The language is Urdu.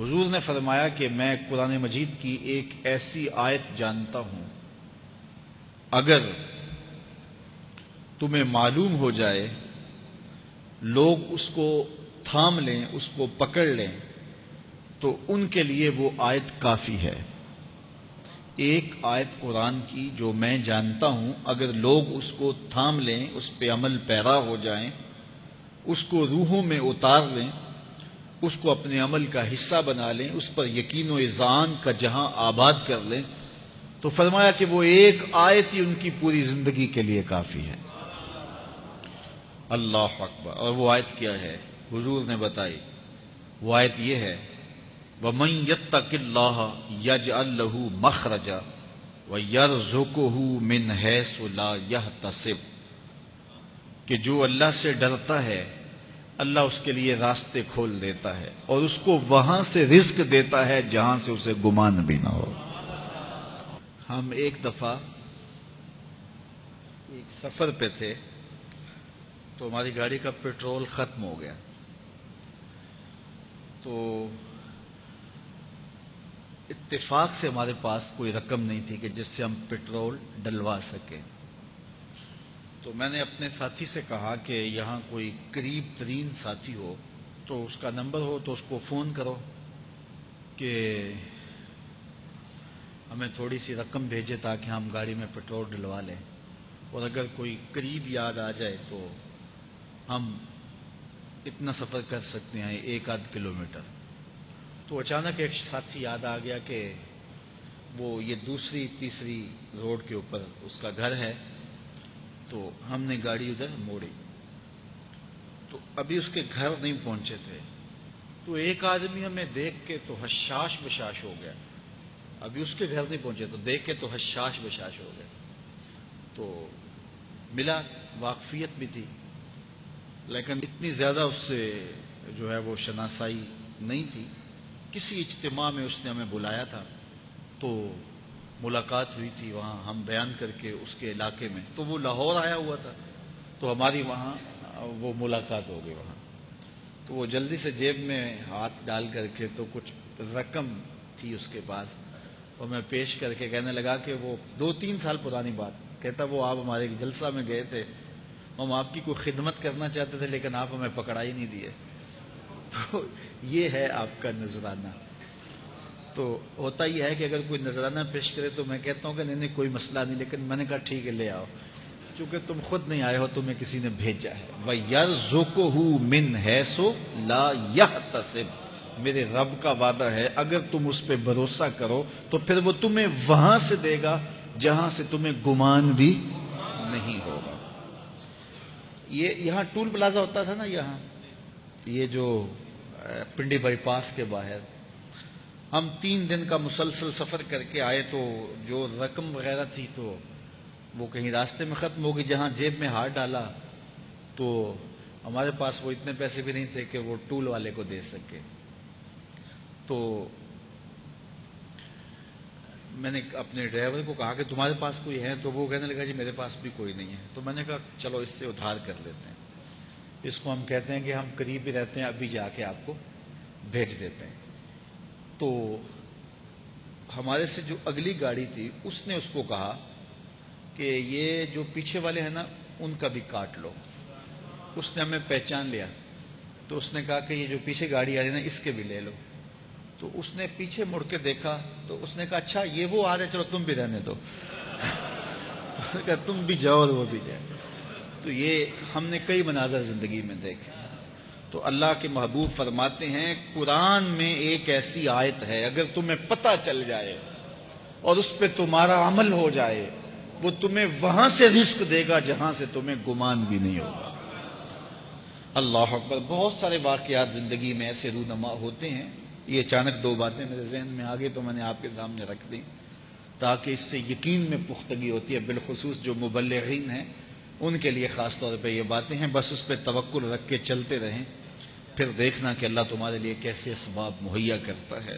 حضور نے فرمایا کہ میں قرآن مجید کی ایک ایسی آیت جانتا ہوں، اگر تمہیں معلوم ہو جائے، لوگ اس کو تھام لیں، اس کو پکڑ لیں، تو ان کے لیے وہ آیت کافی ہے۔ ایک آیت قرآن کی جو میں جانتا ہوں، اگر لوگ اس کو تھام لیں، اس پہ عمل پیرا ہو جائیں، اس کو روحوں میں اتار لیں، اس کو اپنے عمل کا حصہ بنا لیں، اس پر یقین و اذعان کا جہاں آباد کر لیں، تو فرمایا کہ وہ ایک آیت ہی ان کی پوری زندگی کے لیے کافی ہے۔ اللہ اکبر۔ اور وہ آیت کیا ہے؟ حضور نے بتائی، وہ آیت یہ ہے، وَمَن يَتَّقِ اللَّهَ يَجْعَل لَّهُ مَخْرَجًا وَيَرْزُقْهُ مِنْ حَيْثُ لَا يَحْتَسِبُ، کہ جو اللہ سے ڈرتا ہے، اللہ اس کے لیے راستے کھول دیتا ہے اور اس کو وہاں سے رزق دیتا ہے جہاں سے اسے گمان بھی نہ ہو۔ ہم ایک دفعہ ایک سفر پہ تھے، تو ہماری گاڑی کا پیٹرول ختم ہو گیا، تو اتفاق سے ہمارے پاس کوئی رقم نہیں تھی کہ جس سے ہم پیٹرول ڈلوا سکیں۔ تو میں نے اپنے ساتھی سے کہا کہ یہاں کوئی قریب ترین ساتھی ہو تو اس کا نمبر ہو تو اس کو فون کرو کہ ہمیں تھوڑی سی رقم بھیجے تاکہ ہم گاڑی میں پیٹرول ڈلوا لیں، اور اگر کوئی قریب یاد آ جائے تو ہم اتنا سفر کر سکتے ہیں، 1-8 کلومیٹر۔ تو اچانک ایک ساتھی یاد آ گیا کہ وہ یہ دوسری تیسری روڈ کے اوپر اس کا گھر ہے، تو ہم نے گاڑی ادھر موڑی، تو ابھی اس کے گھر نہیں پہنچے تھے، تو ایک آدمی ہمیں دیکھ کے تو حشاش بشاش ہو گیا۔ ابھی اس کے گھر نہیں پہنچے تو دیکھ کے تو حشاش بشاش ہو گیا۔ تو ملا، واقفیت بھی تھی، لیکن اتنی زیادہ اس سے جو ہے وہ شناسائی نہیں تھی۔ کسی اجتماع میں اس نے ہمیں بلایا تھا، تو ملاقات ہوئی تھی وہاں، ہم بیان کر کے اس کے علاقے میں، تو وہ لاہور آیا ہوا تھا، تو ہماری وہاں وہ ملاقات ہو گئی وہاں۔ تو وہ جلدی سے جیب میں ہاتھ ڈال کر کے، تو کچھ رقم تھی اس کے پاس، اور میں پیش کر کے کہنے لگا کہ وہ 2-3 سال پرانی بات، کہتا وہ آپ ہمارے ایک جلسہ میں گئے تھے، ہم آپ کی کوئی خدمت کرنا چاہتے تھے لیکن آپ ہمیں پکڑا ہی نہیں دیے۔ تو یہ ہے آپ کا نذرانہ۔ تو ہوتا یہ ہے کہ اگر کوئی نذرانہ پیش کرے تو میں کہتا ہوں کہ نہیں کوئی مسئلہ نہیں، لیکن میں نے کہا ٹھیک ہے لے آؤ، چونکہ تم خود نہیں آئے ہو، تمہیں کسی نے بھیجا ہے۔ وَيَرْزُقُهُ مِنْ حَيْثُ لَا يَحْتَسِبُ، میرے رب کا وعدہ ہے اگر تم اس پہ بھروسہ کرو تو پھر وہ تمہیں وہاں سے دے گا جہاں سے تمہیں گمان بھی نہیں ہوگا۔ یہاں ٹول پلازا ہوتا تھا نا، یہاں یہ جو پنڈی بائی پاس کے باہر، ہم 3 دن کا مسلسل سفر کر کے آئے، تو جو رقم وغیرہ تھی تو وہ کہیں راستے میں ختم ہو گئی۔ جہاں جیب میں ہاتھ ڈالا تو ہمارے پاس وہ اتنے پیسے بھی نہیں تھے کہ وہ ٹول والے کو دے سکے۔ تو میں نے اپنے ڈرائیور کو کہا کہ تمہارے پاس کوئی ہے؟ تو وہ کہنے لگا جی میرے پاس بھی کوئی نہیں ہے۔ تو میں نے کہا چلو اس سے ادھار کر لیتے ہیں، اس کو ہم کہتے ہیں کہ ہم قریب ہی رہتے ہیں، ابھی جا کے آپ کو بھیج دیتے ہیں۔ تو ہمارے سے جو اگلی گاڑی تھی اس نے اس کو کہا کہ یہ جو پیچھے والے ہیں نا ان کا بھی کاٹ لو۔ اس نے ہمیں پہچان لیا، تو اس نے کہا کہ یہ جو پیچھے گاڑی آ رہی ہے نا اس کے بھی لے لو۔ تو اس نے پیچھے مڑ کے دیکھا تو اس نے کہا اچھا یہ وہ آ رہے، چلو تم بھی رہنے دو۔ تو کہا تم بھی جاؤ اور وہ بھی جائے۔ تو یہ ہم نے کئی مناظر زندگی میں دیکھے۔ تو اللہ کے محبوب فرماتے ہیں قرآن میں ایک ایسی آیت ہے، اگر تمہیں پتہ چل جائے اور اس پہ تمہارا عمل ہو جائے، وہ تمہیں وہاں سے رزق دے گا جہاں سے تمہیں گمان بھی نہیں ہوگا۔ اللہ اکبر۔ بہت سارے واقعات زندگی میں ایسے رونما ہوتے ہیں۔ یہ اچانک 2 باتیں میرے ذہن میں آ گئی تو میں نے آپ کے سامنے رکھ دی، تاکہ اس سے یقین میں پختگی ہوتی ہے، بالخصوص جو مبلغین ہیں ان کے لیے خاص طور پہ یہ باتیں ہیں۔ بس اس پہ توکل رکھ کے چلتے رہیں، پھر دیکھنا کہ اللہ تمہارے لیے کیسے اسباب مہیا کرتا ہے۔